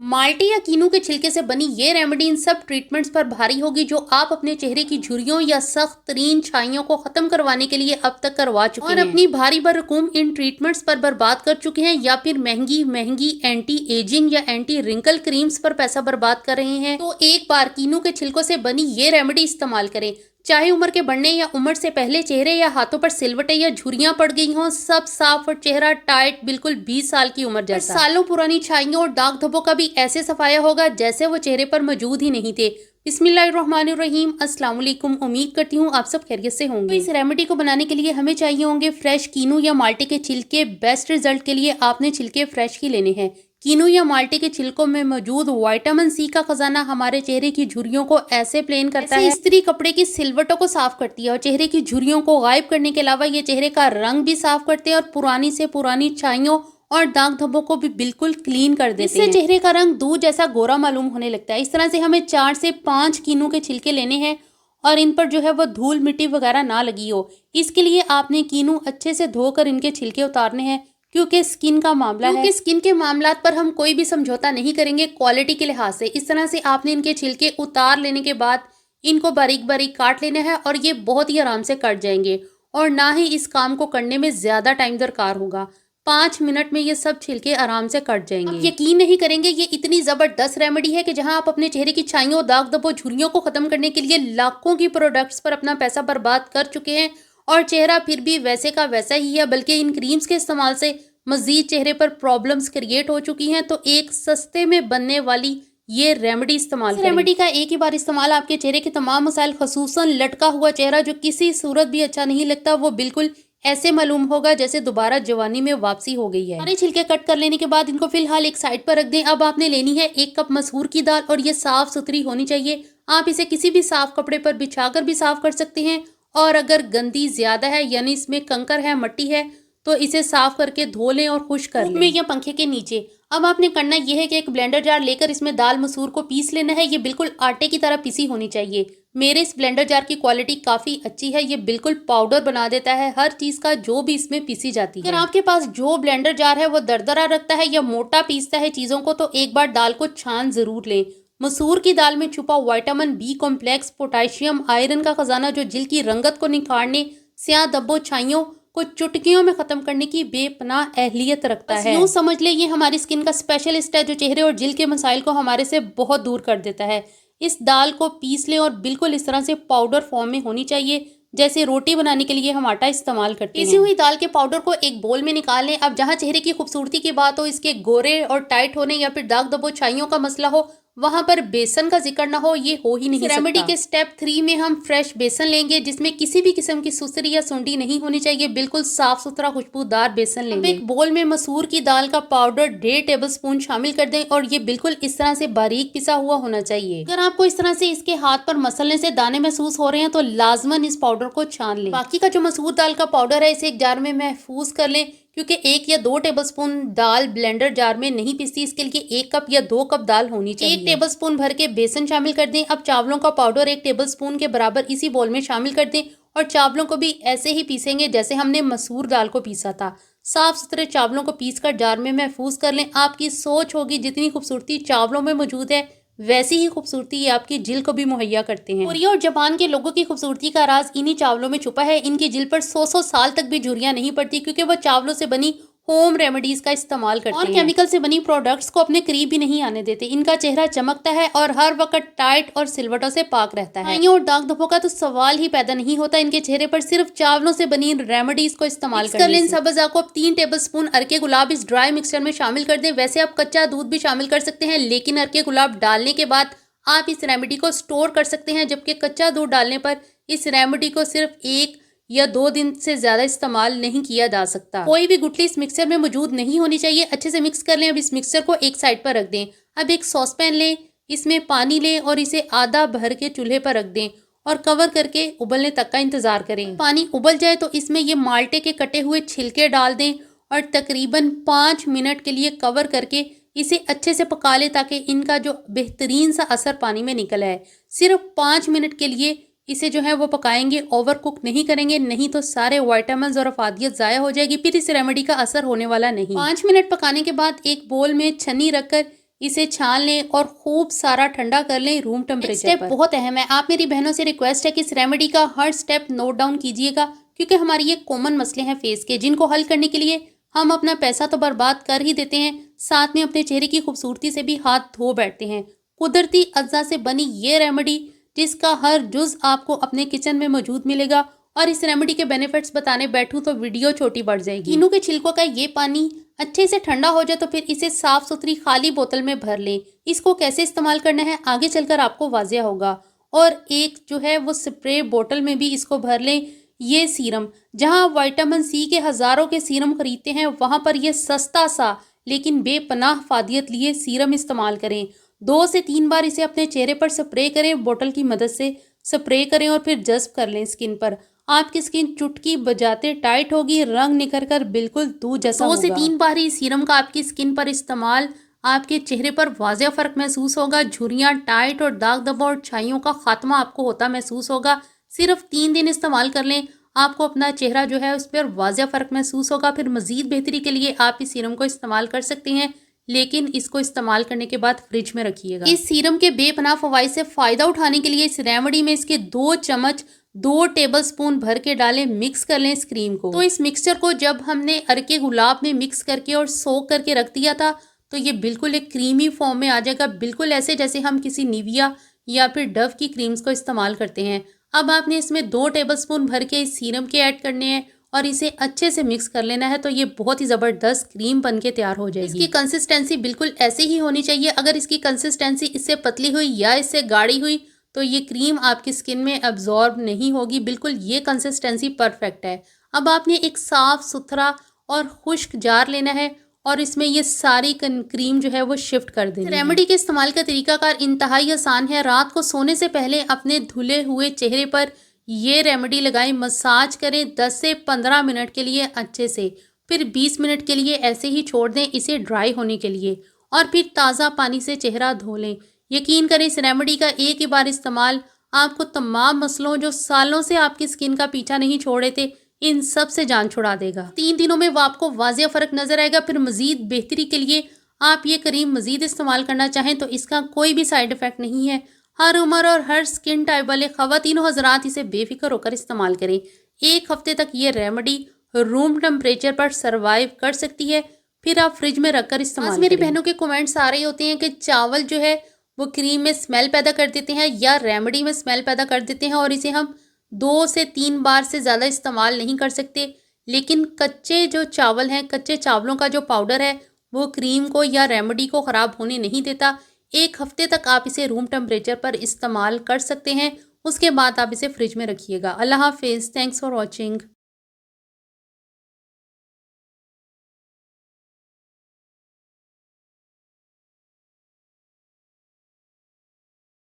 माल्टे या कीनू के छिलके से बनी ये रेमेडी इन सब ट्रीटमेंट्स पर भारी होगी जो आप अपने चेहरे की झुर्रियों या सख्त तरीन छाइयों को खत्म करवाने के लिए अब तक करवा चुके हैं और अपनी भारी भरकम इन ट्रीटमेंट्स पर बर्बाद कर चुके हैं, या फिर महंगी महंगी एंटी एजिंग या एंटी रिंकल क्रीम्स पर पैसा बर्बाद कर रहे हैं। तो एक बार कीनू के छिलकों से बनी ये रेमेडी इस्तेमाल करें। चाहे उम्र के बढ़ने या उम्र से पहले चेहरे या हाथों पर सिलवटें या झुर्रियां पड़ गई हों, सब साफ और चेहरा टाइट, बिल्कुल 20 साल की उम्र जैसा। सालों पुरानी छाइयों और दाग धब्बों का भी ऐसे सफाया होगा जैसे वो चेहरे पर मौजूद ही नहीं थे। बिस्मिल्लाहिर्रहमानिर्रहीम, अस्सलाम वालेकुम। उम्मीद करती हूँ आप सब खैरियत से होंगे। इस रेमेडी को बनाने के लिए हमें चाहिए होंगे फ्रेश कीनू या माल्टे के छिलके। बेस्ट रिजल्ट के लिए आपने छिलके फ्रेश ही लेने हैं। कीनू या माल्टे के छिलकों में मौजूद विटामिन सी का खजाना हमारे चेहरे की झुर्रियों को ऐसे प्लेन करता है, इस्त्री कपड़े की सिलवटों को साफ करती है और चेहरे की झुर्रियों को गायब करने के अलावा ये चेहरे का रंग भी साफ करते हैं और पुरानी से पुरानी छाइयों और दाग धब्बों को भी बिल्कुल क्लीन कर देते हैं। इससे चेहरे का रंग दूध जैसा गोरा मालूम होने लगता है। इस तरह से हमें 4 से 5 कीनू के छिलके लेने हैं और इन पर जो है वो धूल मिट्टी वगैरह ना लगी हो। इसके लिए आपने कीनू अच्छे से धोकर इनके छिलके उतारने हैं, क्योंकि स्किन का मामला है। स्किन के मामलात पर हम कोई भी समझौता नहीं करेंगे क्वालिटी के लिहाज से। इस तरह से आपने इनके छिलके उतार लेने के बाद इनको बारीक बारीक काट लेना है और ये बहुत ही आराम से कट जाएंगे और ना ही इस काम को करने में ज्यादा टाइम दरकार होगा। 5 मिनट में ये सब छिलके आराम से कट जाएंगे। आप यकीन नहीं करेंगे, ये इतनी जबरदस्त रेमेडी है कि जहां आप अपने चेहरे की छाइयों, दाग धब्बों, झुर्रियों को खत्म करने के लिए लाखों की प्रोडक्ट्स पर अपना पैसा बर्बाद कर चुके हैं और चेहरा फिर भी वैसे का वैसा ही है, बल्कि इन क्रीम्स के इस्तेमाल से मजीद चेहरे पर प्रॉब्लम्स क्रिएट हो चुकी हैं। तो एक सस्ते में बनने वाली ये रेमेडी इस्तेमाल करें। रेमेडी का एक ही बार इस्तेमाल आपके चेहरे के तमाम मसाइल, खसूसन लटका हुआ चेहरा जो किसी सूरत भी अच्छा नहीं लगता, वो बिल्कुल ऐसे मालूम होगा जैसे दोबारा जवानी में वापसी हो गई है। सारे छिलके कट कर लेने के बाद इनको फिलहाल एक साइड पर रख दें। अब आपने लेनी है 1 कप मसूर की दाल और ये साफ सुथरी होनी चाहिए। आप इसे किसी भी साफ कपड़े पर बिछाकर भी साफ कर सकते हैं और अगर गंदी ज्यादा है यानी इसमें कंकर है, मट्टी है, तो इसे साफ करके धो लें और खुश कर लें या पंखे के नीचे। अब आपने करना यह है कि एक ब्लेंडर जार लेकर इसमें दाल मसूर को पीस लेना है। ये बिल्कुल आटे की तरह पीसी होनी चाहिए। मेरे इस ब्लेंडर जार की क्वालिटी काफी अच्छी है, ये बिल्कुल पाउडर बना देता है हर चीज का जो भी इसमें पीसी जाती है। अगर आपके पास जो ब्लेंडर जार है वो दरदरा रखता है या मोटा पीसता है चीजों को, तो एक बार दाल को छान जरूर लें। मसूर की दाल में छुपा vitamin B complex, potassium, iron का खजाना जो जिल्द की रंगत को निखारने, स्याह धब्बों, छाइयों को चुटकियों में खत्म करने की बेपनाह अहलियत रखता है। यूं समझ ले ये हमारी स्किन का स्पेशलिस्ट है जो चेहरे और जिल्द के मसाइल को हमारे से बहुत दूर कर देता है। इस दाल को पीस लें और बिल्कुल इस तरह से पाउडर फॉर्म में होनी चाहिए जैसे रोटी बनाने के लिए हम आटा इस्तेमाल करते हैं। पीसी हुई दाल के पाउडर को एक बोल में निकाल लें। अब जहाँ चेहरे की खूबसूरती की बात हो, इसके गोरे और टाइट होने या फिर दाग धब्बों, छाइयों का मसला हो, वहां पर बेसन का जिक्र ना हो, ये हो ही नहीं सकता। रेमेडी के स्टेप 3 में हम फ्रेश बेसन लेंगे जिसमें किसी भी किस्म की सुसरी या सुंडी नहीं होनी चाहिए। बिल्कुल साफ सुथरा खुशबूदार बेसन लेंगे। एक बोल में मसूर की दाल का पाउडर 1.5 टेबलस्पून शामिल कर दें और ये बिल्कुल इस तरह से बारीक पिसा हुआ होना चाहिए। अगर आपको इस तरह से इसके हाथ पर मसलने से दाने महसूस हो रहे हैं तो लाजमन इस पाउडर को छान लें। बाकी का जो मसूर दाल का पाउडर है इसे एक जार में महफूज कर लें, क्योंकि 1 या 2 टेबलस्पून दाल ब्लेंडर जार में नहीं पिसती। इसके लिए 1 कप या 2 कप दाल होनी चाहिए। 1 टेबलस्पून भर के बेसन शामिल कर दें। अब चावलों का पाउडर 1 टेबलस्पून के बराबर इसी बोल में शामिल कर दें और चावलों को भी ऐसे ही पीसेंगे जैसे हमने मसूर दाल को पीसा था। साफ सुथरे चावलों को पीसकर जार में महफूज कर लें। आपकी सोच होगी जितनी खूबसूरती चावलों में मौजूद है वैसी ही खूबसूरती ये आपकी जिल्द को भी मुहैया करते हैं। कोरिया और जापान के लोगों की खूबसूरती का राज इन्हीं चावलों में छुपा है। इनकी जिल्द पर 100 साल तक भी झुर्रियां नहीं पड़ती, क्योंकि वो चावलों से बनी होम रेमेडीज का इस्तेमाल करते हैं और केमिकल से बनी प्रोडक्ट्स को अपने करीब भी नहीं आने देते। इनका चेहरा चमकता है और हर वक्त टाइट और सिलवटों से पाक रहता है। छाइयों और दाग धब्बों का तो सवाल ही पैदा नहीं होता इनके चेहरे पर सिर्फ चावलों से बनी रेमेडीज को इस्तेमाल कर लें। सब्ज को 3 टेबलस्पून अरके गुलाब इस ड्राई मिक्सचर में शामिल कर दें। वैसे आप कच्चा दूध भी शामिल कर सकते हैं, लेकिन अरके गुलाब डालने के बाद आप इस रेमेडी को स्टोर कर सकते हैं, जबकि कच्चा दूध डालने पर इस रेमेडी को सिर्फ 1 या 2 दिन से ज्यादा इस्तेमाल नहीं किया जा सकता। कोई भी गुठली इस मिक्सचर में मौजूद नहीं होनी चाहिए। अच्छे से मिक्स कर लें। अब इस मिक्सचर को एक साइड पर रख दें। अब एक सॉस पैन लें, इसमें पानी लें और इसे आधा भर के चूल्हे पर रख दें और कवर करके उबलने तक का इंतजार करें। पानी उबल जाए तो इसमें ये माल्टे के कटे हुए छिलके डाल दें और तकरीबन 5 मिनट के लिए कवर करके इसे अच्छे से पका लें ताकि इनका जो बेहतरीन सा असर पानी में निकल आए। सिर्फ 5 मिनट के लिए इसे जो है वो पकाएंगे, ओवर कुक नहीं करेंगे, नहीं तो सारे विटामिन्स और अफादियत ज़ाया हो जाएगी, फिर इस रेमेडी का असर होने वाला नहीं। 5 मिनट पकाने के बाद एक बोल में छन्नी रखकर इसे छान लें और खूब सारा ठंडा कर लें रूम टेम्परेचर पर। स्टेप बहुत अहम है, आप मेरी बहनों से रिक्वेस्ट है कि इस रेमेडी का हर स्टेप नोट डाउन कीजिएगा, क्योंकि हमारी ये कॉमन मसले हैं फेस के, जिनको हल करने के लिए हम अपना पैसा तो बर्बाद कर ही देते हैं, साथ में अपने चेहरे की खूबसूरती से भी हाथ धो बैठते हैं। कुदरती अज्जा से बनी ये रेमेडी, जिसका हर जुज आपको अपने किचन में मौजूद मिलेगा, और इस रेमेडी के बेनिफिट्स बताने बैठूं तो वीडियो छोटी बढ़ जाएगी। कीनू के छिलकों का ये पानी अच्छे से ठंडा हो जाए तो फिर इसे साफ सुथरी खाली बोतल में भर लें। इसको कैसे इस्तेमाल करना है आगे चलकर आपको वाजिया होगा। और एक जो है वो स्प्रे बोतल में भी इसको भर लें। ये सीरम, जहां विटामिन सी के हज़ारों के सीरम खरीदते हैं, वहां पर ये सस्ता सा लेकिन बेपनाह फादियत लिए सीरम इस्तेमाल करें। 2 से 3 बार इसे अपने चेहरे पर स्प्रे करें, बोतल की मदद से स्प्रे करें और फिर जज्ब कर लें स्किन पर। आपकी स्किन चुटकी बजाते टाइट होगी, रंग निखर कर बिल्कुल दूध जैसा होगा। 2 से 3 बार ही सीरम का आपकी स्किन पर इस्तेमाल आपके चेहरे पर वाजिया फ़र्क महसूस होगा। झुर्रियाँ, टाइट और दाग धब्बों और छाइयों का खात्मा आपको होता महसूस होगा। सिर्फ 3 दिन इस्तेमाल कर लें, आपको अपना चेहरा जो है उस पर वाजिया फ़र्क महसूस होगा। फिर मज़ीद बेहतरी के लिए आप इस सीरम को इस्तेमाल कर सकते हैं, लेकिन इसको इस्तेमाल करने के बाद फ्रिज में रखिएगा। इस सीरम के बेपनाह फ़वाइद से फ़ायदा उठाने के लिए इस रेमेडी में इसके 2 चम्मच 2 टेबलस्पून भर के डालें, मिक्स कर लें इस क्रीम को। तो इस मिक्सचर को जब हमने अरके गुलाब में मिक्स करके और सोक करके रख दिया था, तो ये बिल्कुल एक क्रीमी फॉर्म में आ जाएगा, बिल्कुल ऐसे जैसे हम किसी निविया या फिर डव की क्रीम्स को इस्तेमाल करते हैं। अब आपने इसमें 2 टेबलस्पून भर के इस सीरम के ऐड करने हैं और इसे अच्छे से मिक्स कर लेना है, तो ये बहुत ही ज़बरदस्त क्रीम बन के तैयार हो जाएगी। इसकी कंसिस्टेंसी बिल्कुल ऐसे ही होनी चाहिए। अगर इसकी कंसिस्टेंसी इससे पतली हुई या इससे गाढ़ी हुई तो ये क्रीम आपकी स्किन में एब्जॉर्ब नहीं होगी। बिल्कुल ये कंसिस्टेंसी परफेक्ट है। अब आपने एक साफ़ सुथरा और खुश्क जार लेना है और इसमें ये सारी क्रीम जो है वो शिफ्ट कर देनी है। रेमेडी के इस्तेमाल का तरीकाकार इंतहाई आसान है। रात को सोने से पहले अपने धुले हुए चेहरे पर ये रेमेडी लगाएं, मसाज करें 10 से 15 मिनट के लिए अच्छे से, फिर 20 मिनट के लिए ऐसे ही छोड़ दें इसे ड्राई होने के लिए, और फिर ताज़ा पानी से चेहरा धो लें। यकीन करें इस रेमेडी का एक ही बार इस्तेमाल आपको तमाम मसलों जो सालों से आपकी स्किन का पीछा नहीं छोड़े थे, इन सब से जान छुड़ा देगा। 3 दिनों में वो आपको वाजिया फ़र्क नज़र आएगा। फिर मज़ीद बेहतरी के लिए आप ये क्रीम मज़ीद इस्तेमाल करना चाहें तो इसका कोई भी साइड इफ़ेक्ट नहीं है। हर उम्र और हर स्किन टाइप वाले ख़वातीन हज़रात इसे बेफिक्र होकर इस्तेमाल करें। 1 हफ्ते तक ये रेमेडी रूम टेम्परेचर पर सर्वाइव कर सकती है, फिर आप फ्रिज में रखकर इस्तेमाल करें। मेरी बहनों के कमेंट्स आ रहे होते हैं कि चावल जो है वो क्रीम में स्मेल पैदा कर देते हैं या रेमेडी में स्मेल पैदा कर देते हैं और इसे हम 2 से 3 बार से ज़्यादा इस्तेमाल नहीं कर सकते। लेकिन कच्चे जो चावल हैं, कच्चे चावलों का जो पाउडर है, वो क्रीम को या रेमेडी को ख़राब होने नहीं देता। 1 हफ्ते तक आप इसे रूम टेम्परेचर पर इस्तेमाल कर सकते हैं, उसके बाद आप इसे फ्रिज में रखिएगा। अल्लाह हाफिज़, थैंक्स फॉर वॉचिंग।